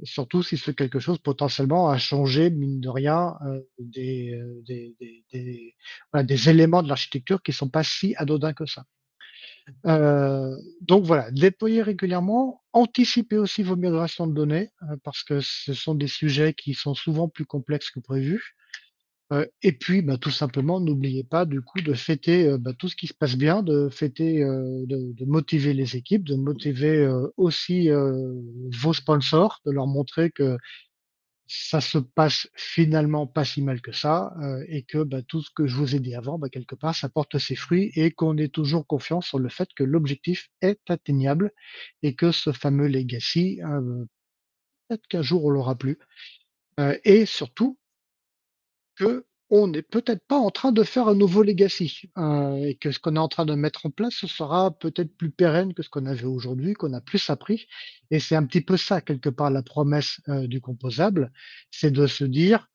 Et surtout si c'est quelque chose potentiellement à changer, mine de rien, des voilà, des éléments de l'architecture qui sont pas si anodins que ça. Donc voilà, déployer régulièrement, anticiper aussi vos migrations de données, parce que ce sont des sujets qui sont souvent plus complexes que prévu. Et puis, bah, tout simplement, n'oubliez pas du coup de fêter, bah, tout ce qui se passe bien, de fêter, de motiver les équipes, de motiver, aussi, vos sponsors, de leur montrer que ça se passe finalement pas si mal que ça, et que, bah, tout ce que je vous ai dit avant, bah, quelque part, ça porte ses fruits et qu'on ait toujours confiance sur le fait que l'objectif est atteignable et que ce fameux legacy, peut-être qu'un jour on l'aura plus, et surtout qu'on n'est peut-être pas en train de faire un nouveau legacy, et que ce qu'on est en train de mettre en place, ce sera peut-être plus pérenne que ce qu'on avait aujourd'hui, qu'on a plus appris et c'est un petit peu ça quelque part la promesse, du composable, c'est de se dire: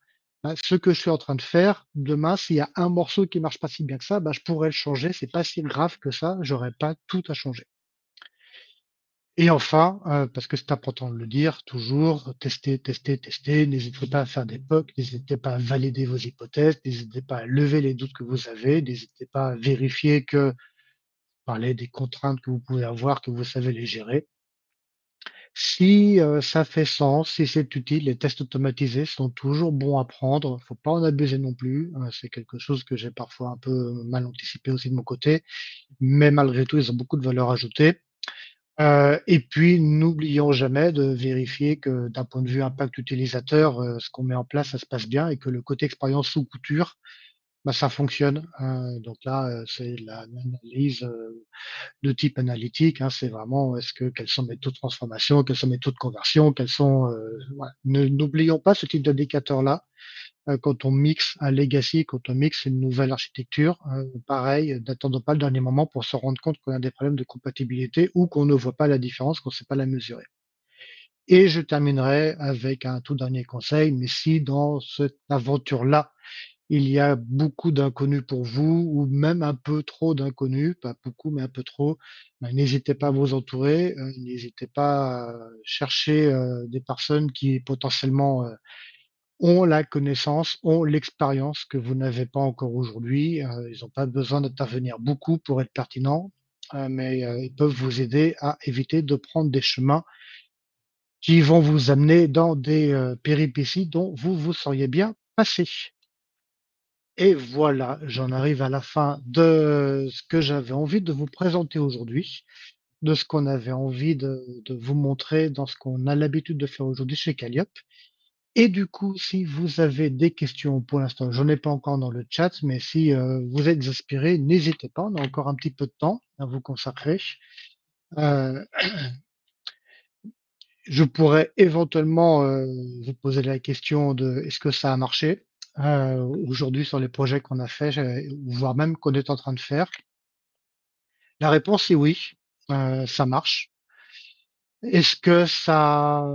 «Bah, ce que je suis en train de faire, demain, s'il y a un morceau qui marche pas si bien que ça, bah, je pourrais le changer, c'est pas si grave que ça, j'aurais pas tout à changer». Et enfin, parce que c'est important de le dire toujours, tester, tester, tester. N'hésitez pas à faire des POC, n'hésitez pas à valider vos hypothèses, n'hésitez pas à lever les doutes que vous avez, n'hésitez pas à vérifier que parler des contraintes que vous pouvez avoir, que vous savez les gérer. Si, ça fait sens, si c'est utile, les tests automatisés sont toujours bons à prendre, faut pas en abuser non plus, c'est quelque chose que j'ai parfois un peu mal anticipé aussi de mon côté, mais malgré tout, ils ont beaucoup de valeur ajoutée. Et puis n'oublions jamais de vérifier que d'un point de vue impact utilisateur, ce qu'on met en place, ça se passe bien et que le côté expérience sous couture, bah, ça fonctionne. Donc là, c'est l'analyse, de type analytique, hein. C'est vraiment quels sont mes taux de transformation, quels sont mes taux de conversion, quels sont, voilà. N'oublions pas ce type d'indicateur-là, quand on mixe un legacy, quand on mixe une nouvelle architecture, pareil, n'attendons pas le dernier moment pour se rendre compte qu'on a des problèmes de compatibilité ou qu'on ne voit pas la différence, qu'on ne sait pas la mesurer. Et je terminerai avec un tout dernier conseil, mais si dans cette aventure-là, il y a beaucoup d'inconnus pour vous ou même un peu trop d'inconnus, pas beaucoup, mais un peu trop, bah, n'hésitez pas à vous entourer, n'hésitez pas à chercher, des personnes qui potentiellement, ont la connaissance, ont l'expérience que vous n'avez pas encore aujourd'hui. Ils ont pas besoin d'intervenir beaucoup pour être pertinents, mais ils peuvent vous aider à éviter de prendre des chemins qui vont vous amener dans des, péripéties dont vous seriez bien passé. Et voilà, j'en arrive à la fin de ce que j'avais envie de vous présenter aujourd'hui, de ce qu'on avait envie de vous montrer dans ce qu'on a l'habitude de faire aujourd'hui chez Calliope. Et du coup, si vous avez des questions, pour l'instant, j'en ai pas encore dans le chat, mais si, vous êtes inspiré, n'hésitez pas, on a encore un petit peu de temps à vous consacrer. Heu, je pourrais éventuellement, vous poser la question de: «Est-ce que ça a marché?» Aujourd'hui sur les projets qu'on a faits, voire même qu'on est en train de faire. La réponse est oui, ça marche. Est-ce que ça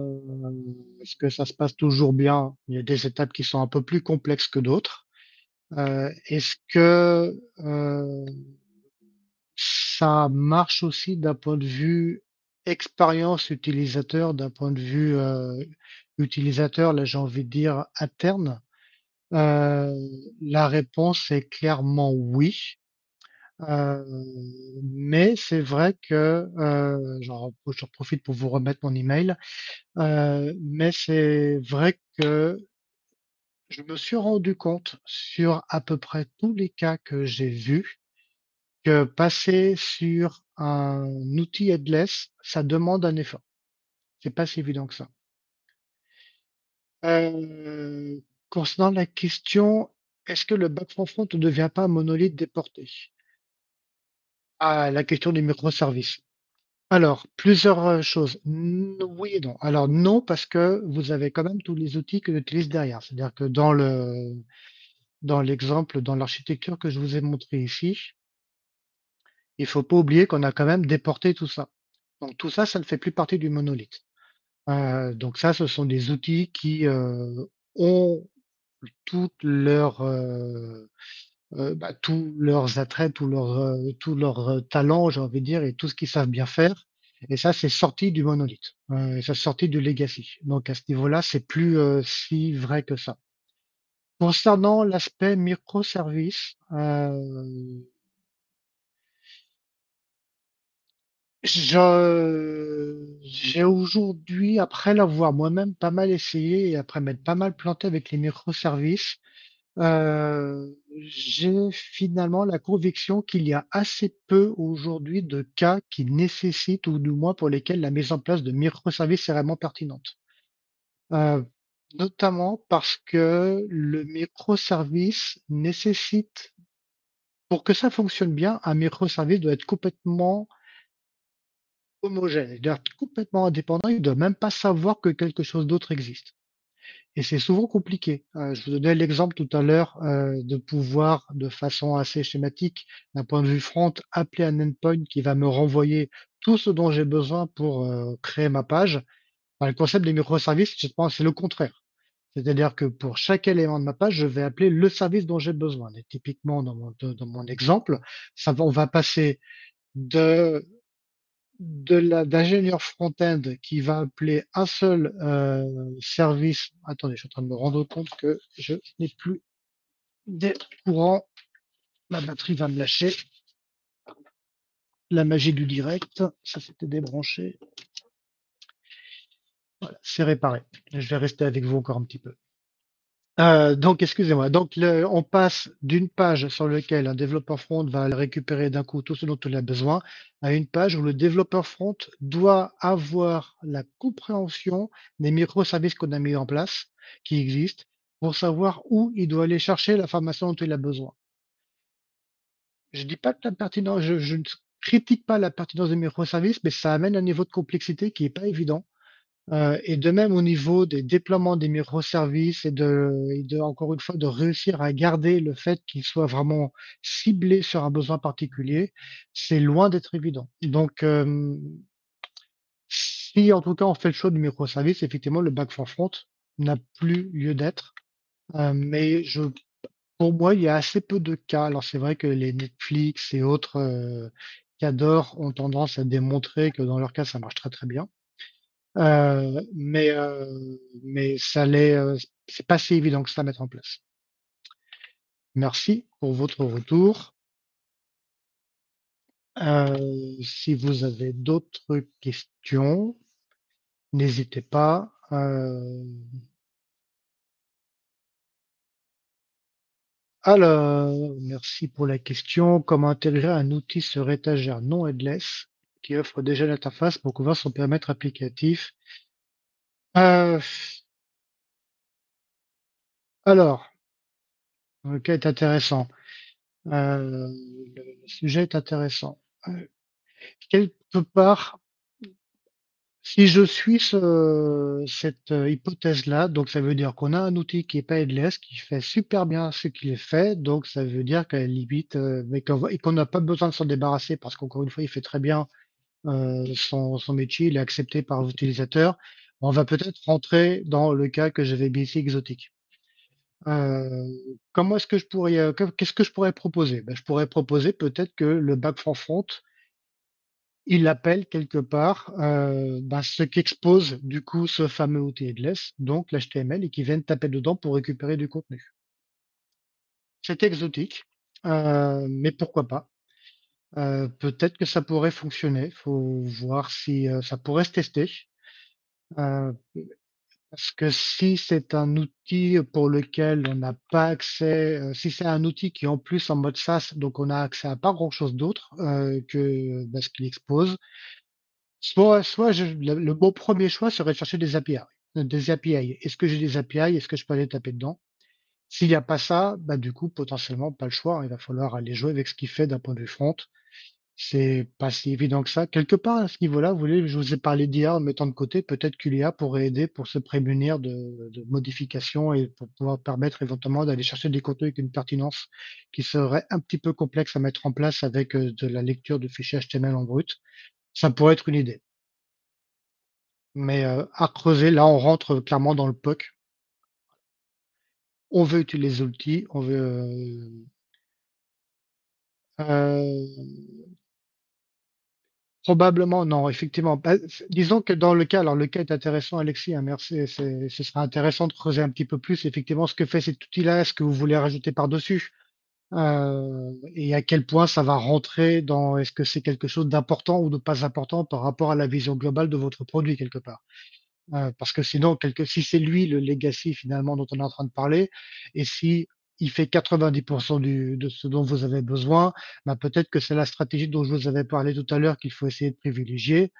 se passe toujours bien? Il y a des étapes qui sont un peu plus complexes que d'autres. Est-ce que, ça marche aussi d'un point de vue expérience utilisateur, d'un point de vue, utilisateur, là, j'ai envie de dire interne? Heu, la réponse est clairement oui, heu, mais c'est vrai que, j'en profite pour vous remettre mon email, mais c'est vrai que je me suis rendu compte sur à peu près tous les cas que j'ai vus, que passer sur un outil headless, ça demande un effort. C'est pas si évident que ça. Concernant la question: «Est-ce que le back for front ne devient pas un monolithe déporté?» Ah, la question des microservices. Alors, plusieurs, choses. Oui et non. Alors non, parce que vous avez quand même tous les outils que j'utilise derrière. C'est-à-dire que dans l'exemple, dans l'architecture que je vous ai montré ici, il faut pas oublier qu'on a quand même déporté tout ça. Donc tout ça, ça ne fait plus partie du monolithe. Donc ça, ce sont des outils qui, ont toutes leurs, bah, tous leurs attraits, tous leurs talents, j'ai envie de dire et tout ce qu'ils savent bien faire et ça, c'est sorti du monolithe, et ça sorti du legacy. Donc à ce niveau-là, c'est plus, si vrai que ça. Concernant l'aspect microservices, j'ai aujourd'hui, après l'avoir moi-même pas mal essayé et après m'être pas mal planté avec les microservices, j'ai finalement la conviction qu'il y a assez peu aujourd'hui de cas qui nécessitent ou du moins pour lesquels la mise en place de microservices est vraiment pertinente. Heu, Notamment parce que le microservice nécessite pour que ça fonctionne bien, un microservice doit être complètement homogène, il doit être complètement indépendant, il ne doit même pas savoir que quelque chose d'autre existe. Et c'est souvent compliqué. Je vous donnais l'exemple tout à l'heure, de pouvoir, de façon assez schématique, d'un point de vue front, appeler un endpoint qui va me renvoyer tout ce dont j'ai besoin pour, créer ma page. Bah, le concept des microservices, je pense, c'est le contraire. C'est-à-dire que pour chaque élément de ma page, je vais appeler le service dont j'ai besoin. Et typiquement, dans mon exemple, on va passer de d'ingénieur front-end qui va appeler un seul service. Attendez, je suis en train de me rendre compte que je n'ai plus des courants. Ma batterie va me lâcher. La magie du direct. Ça s'était débranché. Voilà, c'est réparé. Je vais rester avec vous encore un petit peu. Donc, excusez-moi. Donc, on passe d'une page sur laquelle un développeur front va récupérer d'un coup tout ce dont il a besoin à une page où le développeur front doit avoir la compréhension des microservices qu'on a mis en place, qui existent, pour savoir où il doit aller chercher l'information dont il a besoin. Je dis pas que la pertinence, je ne critique pas la pertinence des microservices, mais ça amène un niveau de complexité qui est pas évident. Et de même au niveau des déploiements des microservices et encore une fois, de réussir à garder le fait qu'ils soient vraiment ciblés sur un besoin particulier, c'est loin d'être évident. Donc, si en tout cas on fait le choix du microservice, effectivement le back for front n'a plus lieu d'être. Mais pour moi, il y a assez peu de cas. Alors c'est vrai que les Netflix et autres, cadors ont tendance à démontrer que dans leur cas, ça marche très, très bien. Mais ça l'est, c'est pas si évident que ça à mettre en place. Merci pour votre retour. Si vous avez d'autres questions, n'hésitez pas. Alors, merci pour la question. Comment intégrer un outil sur étagère non headless qui offre déjà l'interface pour couvrir son périmètre applicatif? Heu, alors, le cas est intéressant. Le sujet est intéressant. Quelque part, si je suis cette, hypothèse-là, donc ça veut dire qu'on a un outil qui est pas headless, qui fait super bien ce qu'il fait, donc ça veut dire qu'à la limite, mais qu'on n'a pas besoin de s'en débarrasser parce qu'encore une fois, il fait très bien, son métier, il est accepté par l'utilisateur. On va peut-être rentrer dans le cas que j'avais mis ici exotique. Comment est-ce que je pourrais, qu'est-ce que je pourrais proposer? Ben, je pourrais proposer peut-être que le back for front, il appelle quelque part, bah, ce qu'expose du coup ce fameux outil headless, donc l'HTML et qui viennent taper dedans pour récupérer du contenu. C'est exotique, mais pourquoi pas? Peut-être que ça pourrait fonctionner. Faut voir si, ça pourrait se tester. Heu, Parce que si c'est un outil pour lequel on n'a pas accès, si c'est un outil qui est en plus en mode SaaS, donc on a accès à pas grand chose d'autre, que, bah, ce qu'il expose. Soit le bon premier choix serait de chercher des API, des API. Est-ce que j'ai des API? Est-ce que je peux aller taper dedans? S'il y a pas ça, bah, du coup, potentiellement, pas le choix, hein, il va falloir aller jouer avec ce qu'il fait d'un point de vue front. C'est pas si évident que ça. Quelque part, à ce niveau-là, vous voulez, je vous ai parlé d'IA en mettant de côté, peut-être que l'IA pourrait aider pour se prémunir de modifications et pour pouvoir permettre éventuellement d'aller chercher des contenus avec une pertinence qui serait un petit peu complexe à mettre en place avec, de la lecture de fichiers HTML en brut. Ça pourrait être une idée. Mais, à creuser, là, on rentre clairement dans le POC. On veut utiliser l'outil, on veut, Heu, Probablement non, effectivement. Bah, disons que dans le cas alors le cas est intéressant Alexis, hein, merci, ce sera intéressant de creuser un petit peu plus effectivement ce que fait cet outil-là, ce que vous voulez rajouter par-dessus. Et à quel point ça va rentrer dans est-ce que c'est quelque chose d'important ou de pas important par rapport à la vision globale de votre produit quelque part? Parce que sinon quelque si c'est lui le legacy finalement dont on est en train de parler et si il fait 90 du de ce dont vous avez besoin, bah, peut-être que c'est la stratégie dont je vous avais parlé tout à l'heure qu'il faut essayer de privilégier,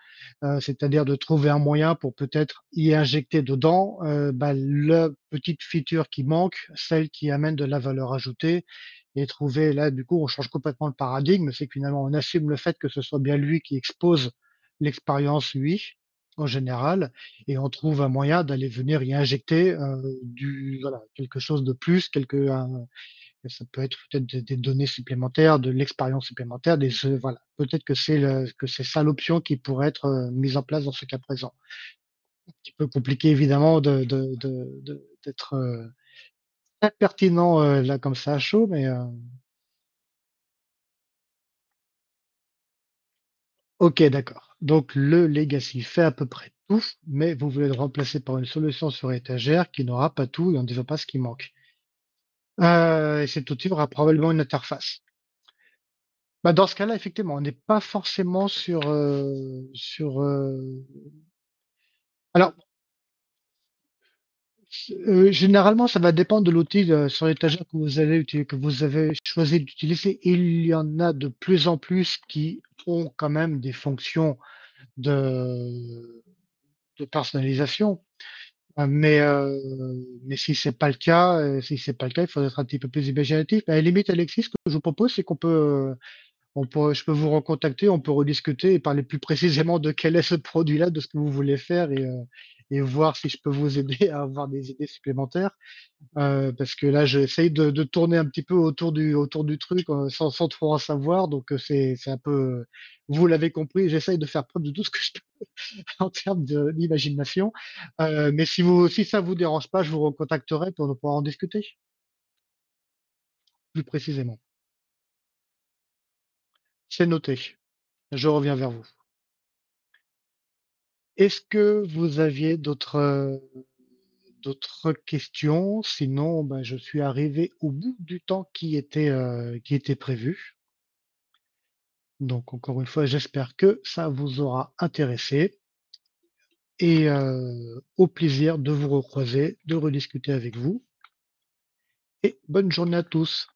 c'est-à-dire de trouver un moyen pour peut-être y injecter dedans, bah, le petite feature qui manque, celle qui amène de la valeur ajoutée et trouver là, du coup, on change complètement le paradigme. C'est que finalement, on assume le fait que ce soit bien lui qui expose l'expérience, lui, en général, et on trouve un moyen d'aller venir y injecter, du voilà, quelque chose de plus, ça peut être peut-être des données supplémentaires, de l'expérience supplémentaire, voilà. Peut-être que c'est ça l'option qui pourrait être, mise en place dans ce cas présent. Un petit peu compliqué évidemment d'être, très pertinent, là comme ça à chaud, mais, OK, d'accord. Donc le legacy fait à peu près tout, mais vous voulez le remplacer par une solution sur étagère qui n'aura pas tout et on ne dira pas ce qui manque. Et cet outil aura probablement une interface. Bah, dans ce cas-là, effectivement, on n'est pas forcément alors, généralement, ça va dépendre de l'outil, sur l'étagère que vous avez choisi d'utiliser. Il y en a de plus en plus qui ont quand même des fonctions de de personnalisation. Mais si c'est pas le cas, il faut être un petit peu plus imaginatif. À la limite, Alexis, ce que je vous propose, c'est je peux vous recontacter, on peut rediscuter et parler plus précisément de quel est ce produit-là, de ce que vous voulez faire et voir si je peux vous aider à avoir des idées supplémentaires. Parce que là, j'essaye de tourner un petit peu autour du truc, sans trop en savoir. Donc, c'est un peu, vous l'avez compris, j'essaye de faire preuve de tout ce que je peux en termes d'imagination. Mais si ça vous dérange pas, je vous recontacterai pour on pourra en discuter plus précisément. C'est noté. Je reviens vers vous. Est-ce que vous aviez d'autres questions? Sinon, bah, je suis arrivé au bout du temps qui était prévu. Donc encore une fois, j'espère que ça vous aura intéressé et au plaisir de vous recroiser, de rediscuter avec vous et bonne journée à tous.